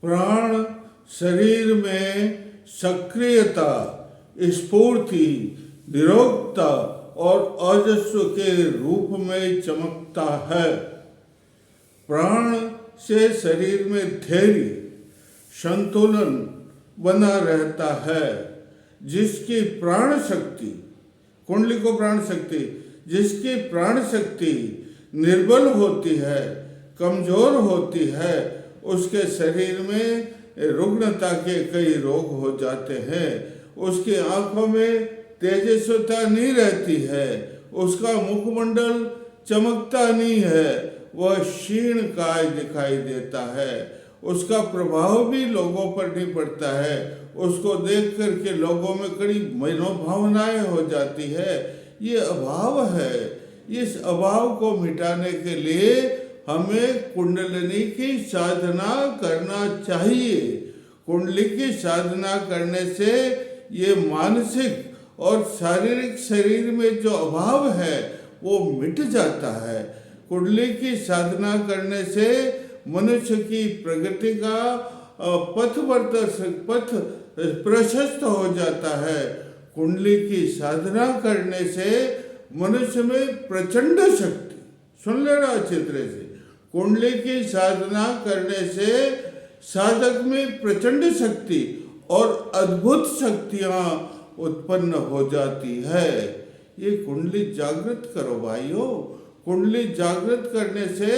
प्राण शरीर में सक्रियता, स्फूर्ति, निरोगता और ओजस्व के रूप में चमकता है। प्राण से शरीर में धैर्य, संतुलन बना रहता है। जिसकी प्राण शक्ति, कुंडली को प्राण शक्ति, जिसकी प्राण शक्ति निर्बल होती है, कमजोर होती है, उसके शरीर में रुग्णता के कई रोग हो जाते हैं। उसकी आंखों में तेजस्विता नहीं रहती है, उसका मुखमंडल चमकता नहीं है, वह क्षीण काय दिखाई देता है। उसका प्रभाव भी लोगों पर नहीं पड़ता है। उसको देख करके लोगों में कड़ी मनोभावनाएं हो जाती है। ये अभाव है। इस अभाव को मिटाने के लिए हमें कुंडलिनी की साधना करना चाहिए। कुंडली की साधना करने से ये मानसिक और शारीरिक शरीर में जो अभाव है वो मिट जाता है। कुंडली की साधना करने से मनुष्य की प्रगति का पथ प्रशस्त हो जाता है। कुंडली की साधना करने से मनुष्य में प्रचंड शक्ति, सुन लेना अच्छी तरह से, कुंडली की साधना करने से साधक में प्रचंड शक्ति और अद्भुत शक्तियां उत्पन्न हो जाती है। ये कुंडली जागृत करो भाइयों। कुंडली जागृत करने से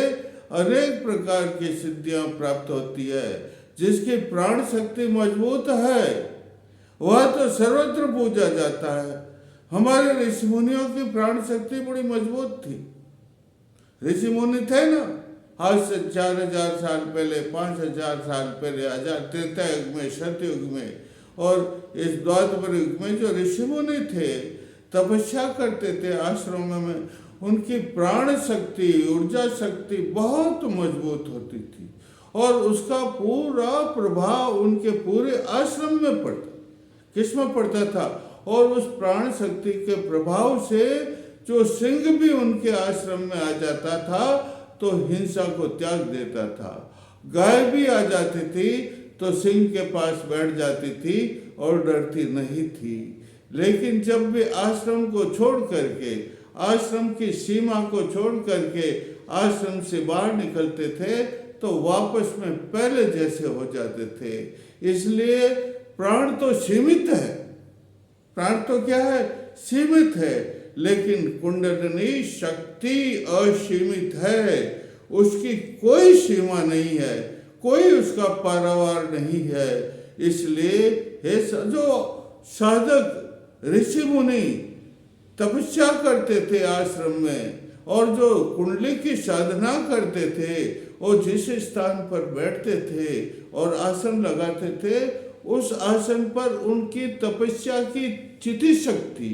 अनेक प्रकार की सिद्धियां प्राप्त होती है। जिसकी प्राण शक्ति मजबूत है वह तो सर्वत्र पूजा जाता है। हमारे ऋषि मुनियों की प्राण शक्ति बड़ी मजबूत थी। ऋषि मुनि थे ना, आज से 4000 साल पहले, 5000 साल पहले, 1000 त्रेता युग में, सतयुग में और इस द्वापर युग में जो ऋषि मुनि थे, तपस्या करते थे आश्रमों में, उनकी प्राण शक्ति, ऊर्जा शक्ति बहुत मजबूत होती थी और उसका पूरा प्रभाव उनके पूरे आश्रम में पड़ता। किसमें पड़ता था? और उस प्राण शक्ति के प्रभाव से जो सिंह भी उनके आश्रम में आ जाता था तो हिंसा को त्याग देता था। गाय भी आ जाती थी तो सिंह के पास बैठ जाती थी और डरती नहीं थी। लेकिन जब वे आश्रम को छोड़ करके, आश्रम की सीमा को छोड़ करके आश्रम से बाहर निकलते थे तो वापस में पहले जैसे हो जाते थे। इसलिए प्राण तो सीमित है, प्राण तो क्या है? सीमित है, लेकिन कुंडलिनी शक्ति असीमित है। उसकी कोई सीमा नहीं है, कोई उसका पारावार नहीं है। इसलिए हे जो साधक ऋषि मुनि तपस्या करते थे आश्रम में और जो कुंडली की साधना करते थे और जिस स्थान पर बैठते थे और आसन लगाते थे, उस आसन पर उनकी तपस्या की चिति शक्ति,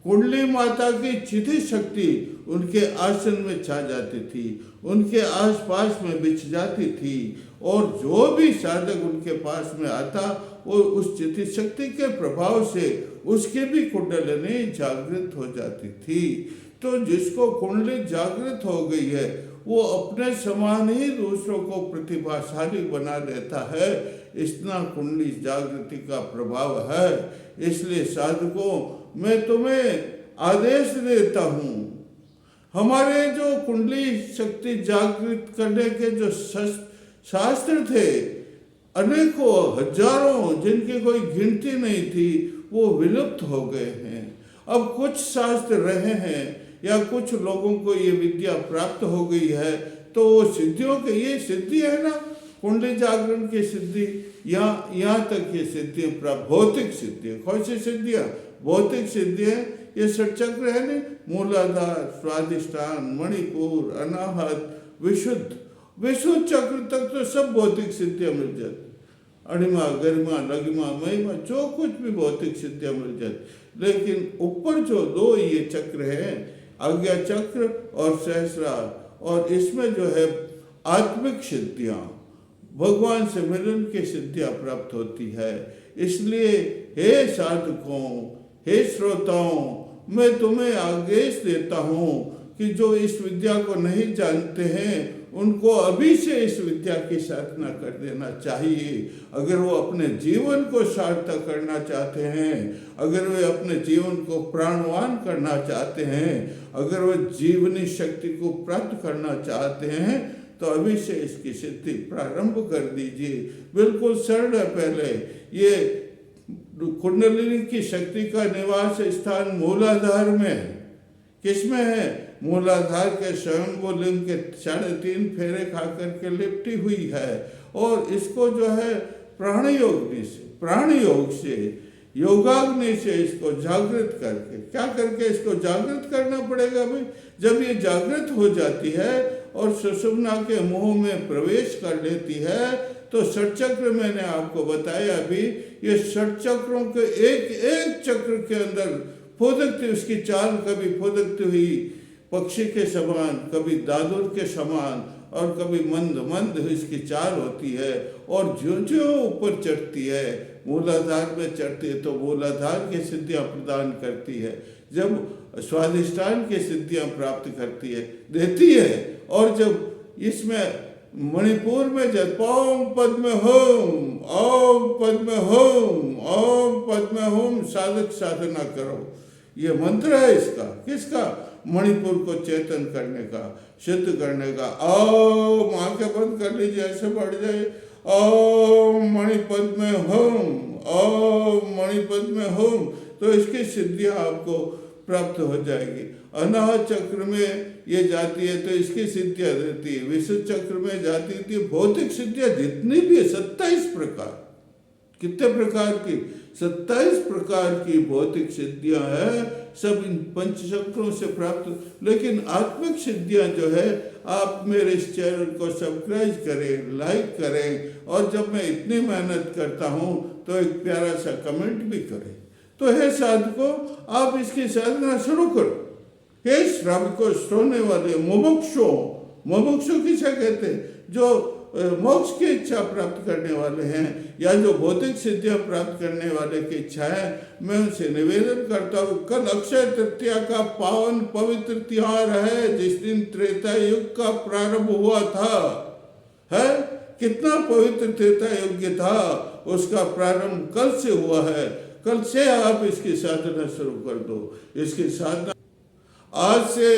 कुंडली माता की चिति शक्ति उनके आसन में छा जाती थी, उनके आसपास में बिछ जाती थी और जो भी साधक उनके पास में आता वो उस चिति शक्ति के प्रभाव से उसकी भी कुंडलिनी जागृत हो जाती थी। तो जिसको कुंडली जागृत हो गई है वो अपने समान ही दूसरों को प्रतिभाशाली बना देता है। इतना कुंडली जागृति का प्रभाव है। इसलिए साधकों, मैं तुम्हें आदेश देता हूँ, हमारे जो कुंडली शक्ति जागृत करने के जो शास्त्र थे, अनेकों हजारों, जिनकी कोई गिनती नहीं थी, वो विलुप्त हो गए हैं। अब कुछ शास्त्र रहे हैं या कुछ लोगों को ये विद्या प्राप्त हो गई है तो वो सिद्धियों के, ये सिद्धि है ना कुंडली जागरण की सिद्धि, यहाँ तक ये सिद्धियाँ प्राप्त, भौतिक सिद्धियाँ। कौन सी सिद्धियाँ? भौतिक सिद्धियाँ ये षटचक्र है ना, मूलाधार, स्वाधिष्ठान, मणिपुर, अनाहत, विशुद्ध चक्र तक तो सब भौतिक सिद्धियाँ मिल जाती। अणिमा, गरिमा, लघिमा, महिमा, जो कुछ भी भौतिक सिद्धियाँ मिल जाती। लेकिन ऊपर जो दो ये चक्र हैं, आज्ञा चक्र और सहस्रार, और इसमें जो है आत्मिक सिद्धियाँ, भगवान से मिलन की सिद्धियाँ प्राप्त होती है। इसलिए हे साधकों, हे श्रोताओं, मैं तुम्हें आदेश देता हूँ कि जो इस विद्या को नहीं जानते हैं उनको अभी से इस विद्या की साधना कर देना चाहिए। अगर वो अपने जीवन को सार्थक करना चाहते हैं, अगर वे अपने जीवन को प्राणवान करना चाहते हैं, अगर वे जीवनी शक्ति को प्राप्त करना चाहते हैं, तो अभी से इसकी सिद्धि प्रारंभ कर दीजिए। बिल्कुल सरल है। पहले ये कुंडलिनी की शक्ति का निवास स्थान मूलाधार में है। किसमें है? मूलाधार के स्वयंभू लिंग के 3.5 फेरे खा करके लिपटी हुई है। और इसको जो है प्राण योग से योगाग्नि से इसको जागृत करके, क्या करके इसको जागृत करना पड़ेगा भाई। जब ये जागृत हो जाती है और सुषुम्ना के मुंह में प्रवेश कर लेती है, तो षटचक्र मैंने आपको बताया अभी, ये षटचक्रों के एक एक चक्र के अंदर फुदकती, उसकी चाल कभी फुदकती हुई पक्षी के समान, कभी दादुर के समान, और कभी मंद मंद इसकी चाल होती है। और जो जो ऊपर चढ़ती है, मूलाधार में चढ़ती है, तो मूलाधार की सिद्धियां प्रदान करती है। जब स्वाधिष्ठान की सिद्धियां प्राप्त करती है, देती है। और जब इसमें मणिपुर में जब ओम पद्म होम, ओम पद्म होम, ओम पद्म होम साधक साधना करो, ये मंत्र है इसका। किसका? मणिपुर को चेतन करने का, सिद्ध करने का। ओम, आंखें बंद कर लीजिए, ऐसे बढ़ जाए। ओम मणिपद में होम, ओम मणिपद में होम, तो इसकी सिद्धियां आपको प्राप्त हो जाएगी। अनाह चक्र में ये जाती है तो इसकी सिद्धियां देती है। विशुद्ध चक्र में जाती थी भौतिक सिद्धियां जितनी भी है, 27 प्रकार। कितने प्रकार की? 27 प्रकार की भौतिक सिद्धियां हैं, सब इन पंचचक्रों से प्राप्त। लेकिन आत्मिक सिद्धियां जो है, आप मेरे इस चैनल को सब्सक्राइब करें, लाइक करें, और जब मैं इतनी मेहनत करता हूं तो एक प्यारा सा कमेंट भी करें। तो हे साधकों, आप इसकी साधना शुरू करो। हे श्रावकों, सोने वाले मुमुक्षु किसे कहते हैं? जो मोक्ष की इच्छा प्राप्त करने वाले हैं, या जो भौतिक सिद्धियां प्राप्त करने वाले की इच्छा है, मैं उनसे निवेदन करता हूँ, कल अक्षय तृतीया का पावन पवित्र त्योहार है, जिस दिन त्रेता युग का प्रारंभ हुआ था। है कितना पवित्र त्रेता युग था, उसका प्रारंभ कल से हुआ है। कल से आप इसकी साधना शुरू कर दो। इसकी साधना आज से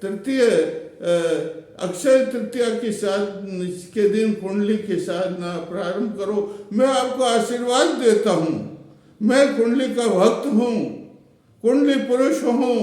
तृतीय अक्षय तृतीया के दिन कुंडली की साधना प्रारंभ करो। मैं आपको आशीर्वाद देता हूँ। मैं कुंडली का भक्त हूँ, कुंडली पुरुष हूँ,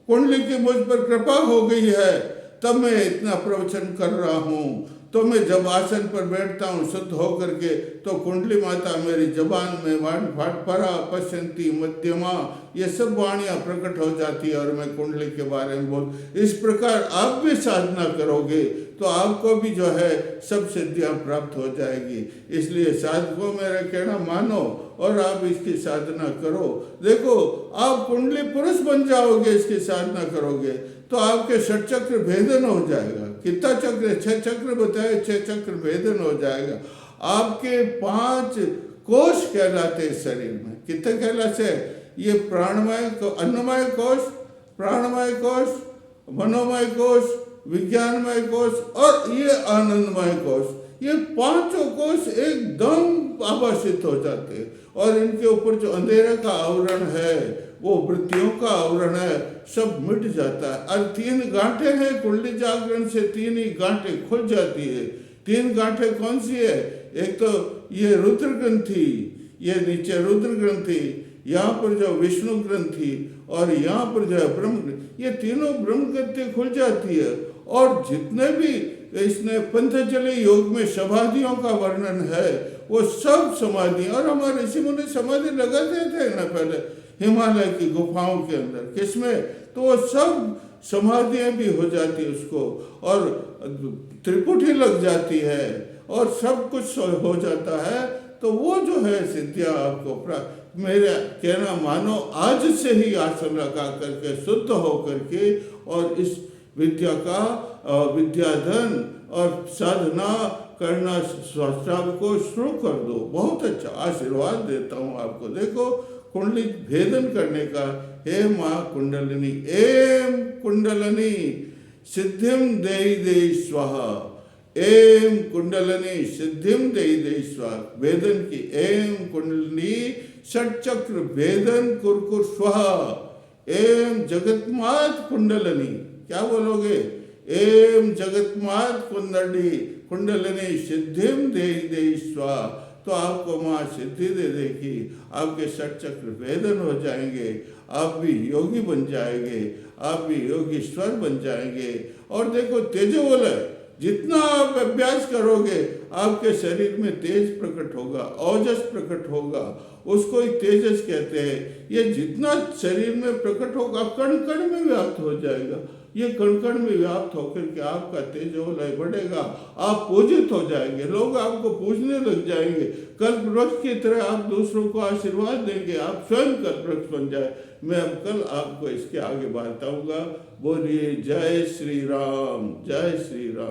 कुंडली की मुझ पर कृपा हो गई है, तब मैं इतना प्रवचन कर रहा हूँ। तो मैं जब आसन पर बैठता हूँ शुद्ध होकर के, तो कुंडली माता मेरी जबान में वाण फाट परा पश्यंती मध्यमा, ये सब वाणियाँ प्रकट हो जाती है और मैं कुंडली के बारे में बोल। इस प्रकार आप भी साधना करोगे तो आपको भी जो है सब सिद्धियाँ प्राप्त हो जाएगी। इसलिए साधकों मेरा कहना मानो और आप इसकी साधना करो। देखो, आप कुंडली पुरुष बन जाओगे, इसकी साधना करोगे तो आपके षटचक्र भेदन हो जाएगा। कितना चक्र? 6 चक्र बताए, 6 चक्र भेदन हो जाएगा। आपके 5 कोश कहलाते हैं शरीर में। कितने कहलाते हैं? ये प्राणमय, अन्नमय कोश, प्राणमय कोश, मनोमय कोश, विज्ञानमय कोश और ये आनंदमय कोश। ये 5 कोश एकदम आभासित हो जाते हैं और इनके ऊपर जो अंधेरे का आवरण है, वो वृत्तियों का आवरण है, सब मिट जाता है। और 3 गांठें हैं कुंडली जागरण से, 3 ही गांठें खुल जाती है। 3 गांठें कौन सी है? एक तो ये रुद्र ग्रंथि, ये नीचे रुद्र ग्रंथि, यहाँ पर जो विष्णु ग्रंथि और यहाँ पर जो है ब्रह्म, ये तीनों ब्रह्म ग्रंथि खुल जाती है। और जितने भी इसने पंतजलि योग में समाधियों का वर्णन है, वो सब समाधि, और हमारे ऋषि मुनि समाधि लगाते थे ना पहले हिमालय की गुफाओं के अंदर। किसमें? तो वो सब समाधियाँ भी हो जाती उसको, और त्रिपुटी लग जाती है और सब कुछ हो जाता है। तो वो जो है सिद्धियाँ आपको प्राप्त, मेरा कहना मानो, आज से ही आसन लगा करके शुद्ध हो करके और इस विद्या का विद्याधन और साधना करना स्वास्थ्य को शुरू कर दो। बहुत अच्छा आशीर्वाद देता हूँ आपको। देखो, कुंडली भेदन करने का, हे माँ कुंडलिनी, एम कुंडलिनी सिद्धिम देहि देहि स्वाहा, एम कुंडलनी सिद्धिम दे स्वाहा, वेदन की एम कुंडली षटचक्र वेदन कुरकुर स्वाहा, एम जगतमात कुंडलनी, क्या बोलोगे? एम जगतमात कुंडलनी सिद्धिम दे स्वाहा, तो आपको माँ सिद्धि दे देगी, आपके षटचक्र वेदन हो जाएंगे, आप भी योगी बन जाएंगे, आप भी योगीश्वर बन जाएंगे। और देखो तेजोबल है, जितना आप अभ्यास करोगे आपके शरीर में तेज प्रकट होगा, ओजस प्रकट होगा, उसको ही तेजस कहते हैं। ये जितना शरीर में प्रकट होगा कण कण में व्याप्त हो जाएगा, ये कण कण में व्याप्त होकर के आपका तेजोलय बढ़ेगा, आप पूजित हो जाएंगे, लोग आपको पूजने लग जाएंगे, कल्प वृक्ष की तरह आप दूसरों को आशीर्वाद देंगे, आप स्वयं कल्प वृक्ष बन जाए। मैं अब कल आपको इसके आगे बताऊंगा। बोलिए जय श्री राम, जय श्री राम।